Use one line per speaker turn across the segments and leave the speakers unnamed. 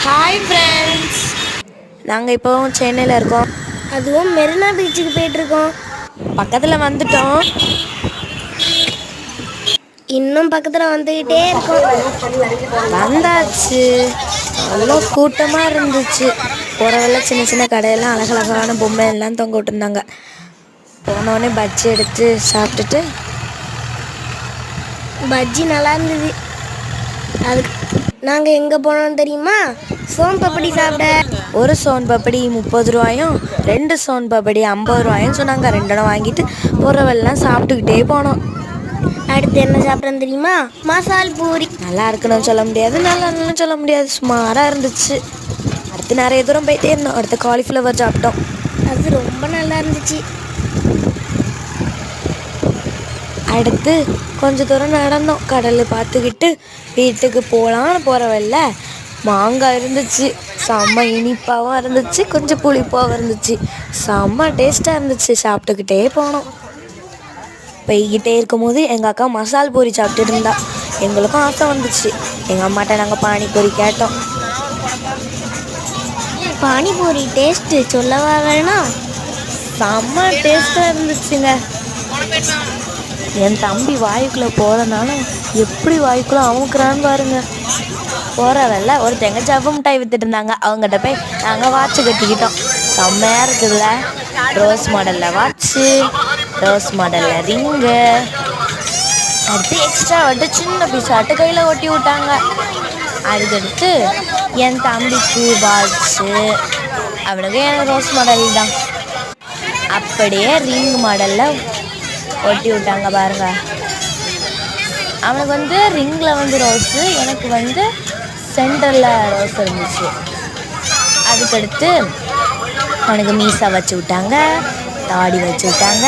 Hi friends, நாங்கள் இப்போ சென்னையில் இருக்கோம்.
அதுவும் மெரினா பீச்சுக்கு போயிட்டுருக்கோம்.
பக்கத்தில் வந்துட்டோம்.
இன்னும் பக்கத்தில் வந்துக்கிட்டே இருக்கோம்.
வந்தாச்சு. அவ்வளோ கூட்டமாக இருந்துச்சு. போகிறவெல்ல சின்ன சின்ன கடையெல்லாம் அழகழகான பொம்மை எல்லாம் தொங்க விட்டுருந்தாங்க. போனோடனே பஜ்ஜி எடுத்து சாப்பிட்டுட்டு
பஜ்ஜி நல்லா இருந்தது. அதுக்கு நாங்கள் எங்கே போனோம் தெரியுமா? சோன் பப்படி சாப்பிட.
ஒரு சோன் பப்படி 30 ரூபாயும் 2 சோன் பப்படி 50 ரூபாயும் சொன்னாங்க. 2 வாங்கிட்டு போகிறவெல்லாம் சாப்பிட்டுக்கிட்டே போனோம்.
அடுத்து என்ன சாப்பிட்றேன்னு தெரியுமா? மசால் பூரி.
நல்லா இருக்குன்னு சொல்ல முடியாது, நல்லா இல்லைன்னு சொல்ல முடியாது, சுமாராக இருந்துச்சு. அடுத்து நிறைய தூரம் போயிட்டே இருந்தோம். அடுத்து காலிஃப்ளவர் சாப்பிட்டோம்.
அது ரொம்ப நல்லா இருந்துச்சு.
அடுத்து கொஞ்சம் தூரம் நடந்தோம். கடல் பார்த்துக்கிட்டு வீட்டுக்கு போகலான்னு போகிறவல்ல மாங்காய் இருந்துச்சு. செம்ம இனிப்பாகவும் இருந்துச்சு, கொஞ்சம் புளிப்பாகவும் இருந்துச்சு. செம்ம டேஸ்ட்டாக இருந்துச்சு. சாப்பிட்டுக்கிட்டே போனோம். போய்கிட்டே இருக்கும்போது எங்கள் அக்கா மசால் பூரி சாப்பிட்டுட்டு இருந்தா. எங்களுக்கும் ஆசை வந்துச்சு. எங்கள் அம்மாட்ட நாங்கள் பானிபூரி கேட்டோம்.
பானிபூரி டேஸ்ட்டு சொல்லவா வேணாம்,
செம்ம டேஸ்ட்டாக இருந்துச்சுங்க. என் தம்பி வாய்க்குள்ளே போகிறனால எப்படி வாய்க்குள்ளே அமுக்குறான்னு பாருங்க. போகிறவல்ல ஒரு தெங்கச்சாப்பு மிட்டாய் விற்றுட்டு இருந்தாங்க. அவங்ககிட்ட போய் நாங்கள் வாட்சு கட்டிக்கிட்டோம். செம்மையாக இருக்குதுல்ல. ரோஸ் மாடலில் வாட்சு, ரோஸ் மாடலில் ரிங்கு, அடுத்து எக்ஸ்ட்ரா வந்துட்டு சின்ன பீஸாட்டு கையில் ஒட்டி விட்டாங்க. அதுக்கடுத்து என் தம்பிக்கு வாட்சு, அவனுக்கு எனக்கு ரோஸ் மாடல் தான். அப்படியே ரிங் மாடலில் ஒட்டி விட்டாங்க பாருங்க. அவனுக்கு வந்து ரிங்கில் வந்து ரோஸு, எனக்கு வந்து சென்டரில் ரோஸ் இருந்துச்சு. அதுக்கடுத்து அவனுக்கு மீசா வச்சு விட்டாங்க, தாடி வச்சு விட்டாங்க.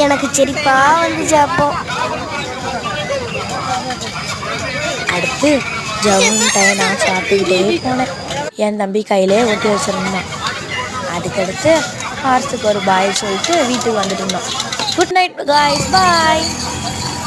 எனக்கு சிரிப்பாக வந்துச்சு. அப்போ
அடுத்து ஜவுன்ட்டாக நான் சாப்பிட்டுக்கிட்டே போனேன். என் தம்பி கையிலே ஒட்டி வச்சுருந்தான். அதுக்கடுத்து ஹார்ஸுக்கு ஒரு பாய் சொல்லிட்டு வீட்டுக்கு வந்துட்டு இருந்தோம். குட் நைட் காய்ஸ், பாய்.